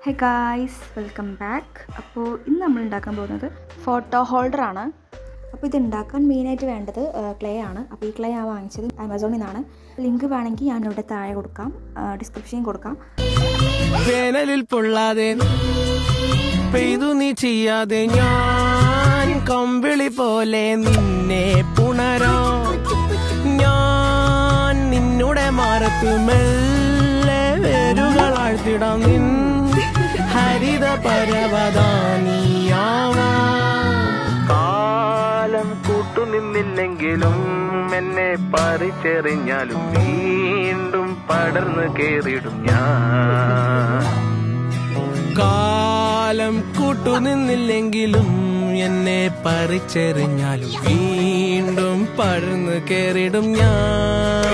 Hey guys, welcome back. അപ്പോൾ ഇന്ന് നമ്മൾ ഉണ്ടാക്കാൻ പോകുന്നത് ഫോട്ടോ ഹോൾഡറാണ്. അപ്പോൾ ഇത് ഉണ്ടാക്കാൻ മെയിനായിട്ട് വേണ്ടത് ക്ലേ ആണ്. അപ്പോൾ ഈ ക്ലേ ഞാൻ വാങ്ങിച്ചത് ആമസോണിൽ നിന്നാണ്. ലിങ്ക് വേണമെങ്കിൽ ഞാനിവിടെ താഴെ കൊടുക്കാം, ഡിസ്ക്രിപ്ഷനിൽ കൊടുക്കാം. വേനലിൽ പൊള്ളാതെ പെയ്തു നീ ചെയ്യാതെ ഞാൻ കമ്പിളി പോലെ നിന്നെ പുണരോ. ഞാൻ നിന്നുടെ മാറത്ത് മെല്ലെ വേരുകളാഴ്ത്തിടാം. നിൻ ഹരിത പരവതാനിയാവാ. കാലം കൂട്ടുനിന്നില്ലെങ്കിലും എന്നെ പറിച്ചെറിഞ്ഞാലും വീണ്ടും പടർന്നു കേറിടും ഞാൻ. കാലം കൂട്ടുനിന്നില്ലെങ്കിലും എന്നെ പറിച്ചെറിഞ്ഞാലും വീണ്ടും പടർന്നു കേറിടും ഞാൻ.